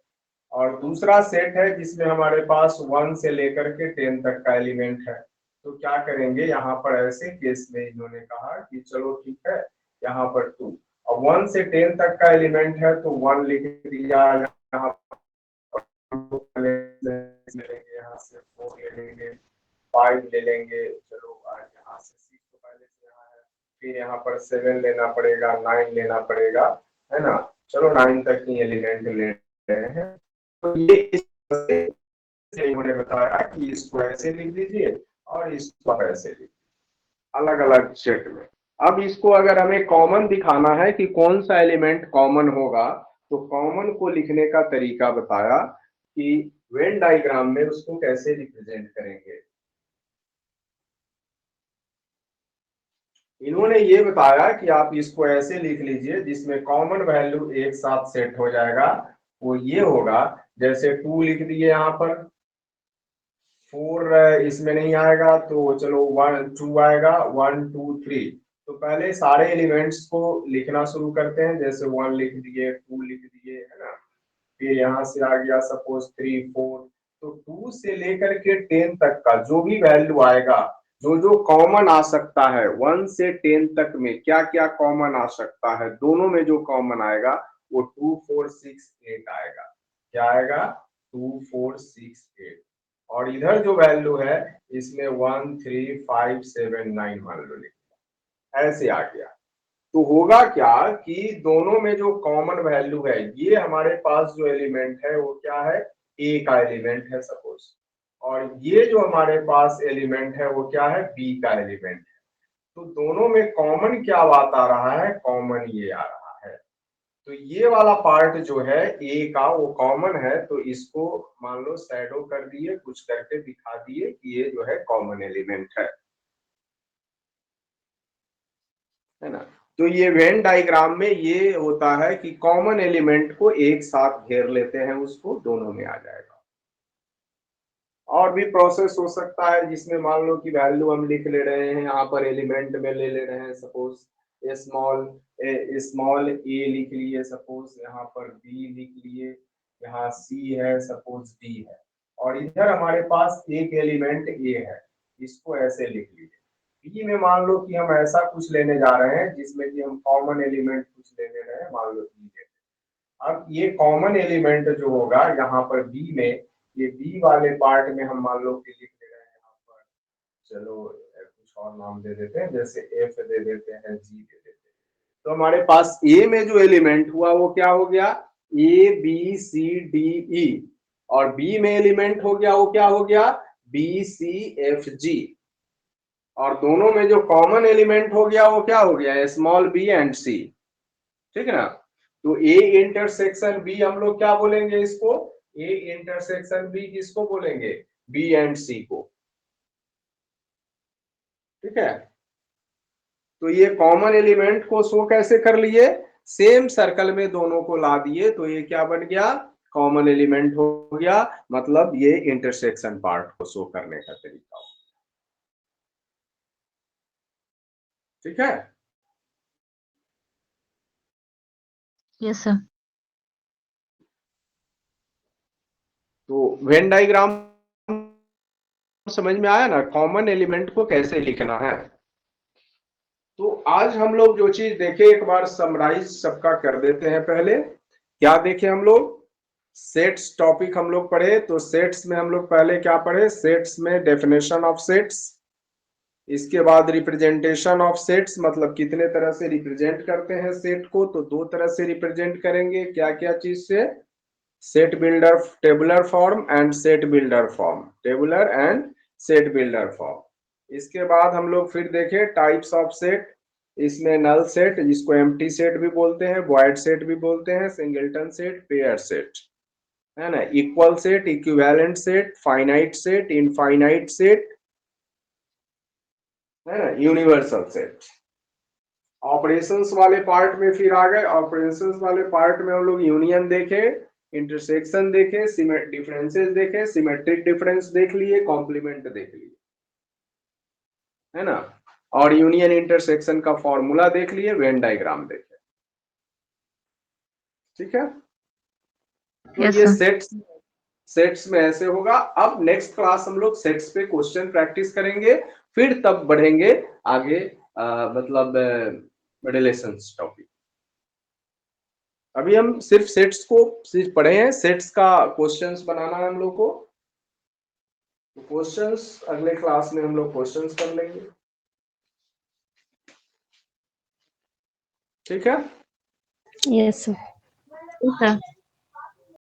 और दूसरा सेट है जिसमें हमारे पास 1 से लेकर के 10 तक का एलिमेंट है। तो क्या करेंगे यहाँ पर, ऐसे केस में इन्होंने कहा कि चलो ठीक है, यहाँ पर 2 और 1 से 10 तक का एलिमेंट है तो 1 लिख दिया, यहाँ लेंगे, यहाँ से 4 ले लेंगे, 5 ले लेंगे, चलो यहाँ से 6 तो पहले से यहाँ है, फिर यहाँ पर 7 लेना पड़ेगा, 9 लेना पड़ेगा, है ना। चलो 9 तक ही एलिमेंट ले रहे हैं। तो ये इस तरह से इन्होंने बताया कि इसको ऐसे लिख दीजिए और इसको ऐसे लिख दीजिए अलग अलग सेट में। अब इसको अगर हमें कॉमन दिखाना है कि कौन सा एलिमेंट कॉमन होगा, तो कॉमन को लिखने का तरीका बताया कि वेन डायग्राम में उसको कैसे रिप्रेजेंट करेंगे। इन्होंने ये बताया कि आप इसको ऐसे लिख लीजिए जिसमें कॉमन वैल्यू एक साथ सेट हो जाएगा। वो ये होगा, जैसे 2 लिख दिए यहाँ पर, 4 इसमें नहीं आएगा तो चलो 1, 2 आएगा, 1, 2, 3। तो पहले सारे एलिमेंट्स को लिखना शुरू करते हैं, जैसे 1 लिख दिए, 2 लिख दिए, है ना। फिर यहाँ से आ गया सपोज 3, 4। तो 2 से लेकर के 10 तक का जो भी वैल्यू आएगा, जो जो कॉमन आ सकता है 1 से 10 तक में क्या क्या कॉमन आ सकता है, दोनों में जो कॉमन आएगा वो 2, 4, 6, 8 आएगा। क्या आएगा? 2, 4, 6, 8। और इधर जो वैल्यू है इसमें 1, 3, 5, 7, 9 मान लो लिखा, ऐसे आ गया। तो होगा क्या कि दोनों में जो कॉमन वैल्यू है, ये हमारे पास जो एलिमेंट है वो क्या है, ए का एलिमेंट है सपोज, और ये जो हमारे पास एलिमेंट है वो क्या है, बी का एलिमेंट है। तो दोनों में कॉमन क्या बात आ रहा है, कॉमन ये आ रहा है। तो ये वाला पार्ट जो है ए का वो कॉमन है, तो इसको मान लो शैडो कर दिए, कुछ करके दिखा दिए कि ये जो है कॉमन एलिमेंट है ना। तो ये वेन डायग्राम में ये होता है कि कॉमन एलिमेंट को एक साथ घेर लेते हैं, उसको दोनों में आ जाएगा। और भी प्रोसेस हो सकता है जिसमें मान लो कि वैल्यू हम लिख ले रहे हैं, यहाँ पर एलिमेंट में ले ले रहे हैं, सपोज स्मॉल ए लिख लिए, सपोज यहाँ पर बी लिख लिए, यहाँ सी है, सपोज डी है, और इधर हमारे पास एक एलिमेंट ए है, इसको ऐसे लिख लीजिए। बी में मान लो कि हम ऐसा कुछ लेने जा रहे हैं जिसमें कि हम कॉमन एलिमेंट कुछ ले ले रहे हैं, मान लो ई लेते हैं। अब ये कॉमन एलिमेंट जो होगा यहाँ पर बी में, ये बी वाले पार्ट में हम मान लो कि लिख ले रहे हैं यहाँ पर, चलो कुछ और नाम दे देते हैं, जैसे एफ दे देते हैं, जी दे देते हैं। तो हमारे पास ए में जो एलिमेंट हुआ वो क्या हो गया, ए बी सी डी ई, और बी में एलिमेंट हो गया वो क्या हो गया, बी सी एफ जी। और दोनों में जो कॉमन एलिमेंट हो गया वो क्या हो गया, स्मॉल बी एंड सी, ठीक है ना। तो ए इंटरसेक्शन बी हम लोग क्या बोलेंगे इसको, ए इंटरसेक्शन बी किसको बोलेंगे, बी एंड सी को, ठीक है। तो ये कॉमन एलिमेंट को शो कैसे कर लिए, सेम सर्कल में दोनों को ला दिए, तो ये क्या बन गया, कॉमन एलिमेंट हो गया, मतलब ये इंटरसेक्शन पार्ट को शो करने का तरीका हो, ठीक है। Yes sir. तो वेन डायग्राम समझ में आया ना, कॉमन एलिमेंट को कैसे लिखना है। तो आज हम लोग जो चीज देखे एक बार समराइज सबका कर देते हैं। पहले क्या देखे हम लोग, सेट्स टॉपिक हम लोग पढ़े, तो सेट्स में हम लोग पहले क्या पढ़े, सेट्स में डेफिनेशन ऑफ सेट्स, इसके बाद रिप्रेजेंटेशन ऑफ सेट्स, मतलब कितने तरह से रिप्रेजेंट करते हैं सेट को, तो दो तरह से रिप्रेजेंट करेंगे, क्या क्या चीज से, set builder tabular form and set builder form, tabular and set builder form. इसके बाद हम लोग फिर देखे टाइप्स ऑफ सेट, इसमें नल सेट जिसको एम्प्टी सेट भी बोलते हैं, वॉइड सेट भी बोलते हैं, सिंगलटन सेट, पेयर सेट, है ना, equal set, equivalent set, finite set, infinite set, है ना, यूनिवर्सल सेट। ऑपरेशंस वाले पार्ट में फिर आ गए, ऑपरेशंस वाले पार्ट में हम लोग यूनियन देखे, इंटरसेक्शन देखे, डिफरेंसेस देखे, सिमेट्रिक डिफरेंस देख लिए, कॉम्प्लीमेंट देख लिए, है ना, और यूनियन इंटरसेक्शन का फॉर्मूला देख लिए, वेन डायग्राम देखे, ठीक है। तो यस ये सर। सेट्स में ऐसे होगा। अब नेक्स्ट क्लास हम लोग सेट्स पे क्वेश्चन प्रैक्टिस करेंगे, फिर तब बढ़ेंगे आगे, मतलब रिलेशंस टॉपिक। अभी हम सिर्फ सेट्स को सिर्फ पढ़े हैं, सेट्स का क्वेश्चंस बनाना है हम लोग को, तो क्वेश्चंस अगले क्लास में हम लोग क्वेश्चंस कर लेंगे, ठीक है। Yes, sir. Yes sir.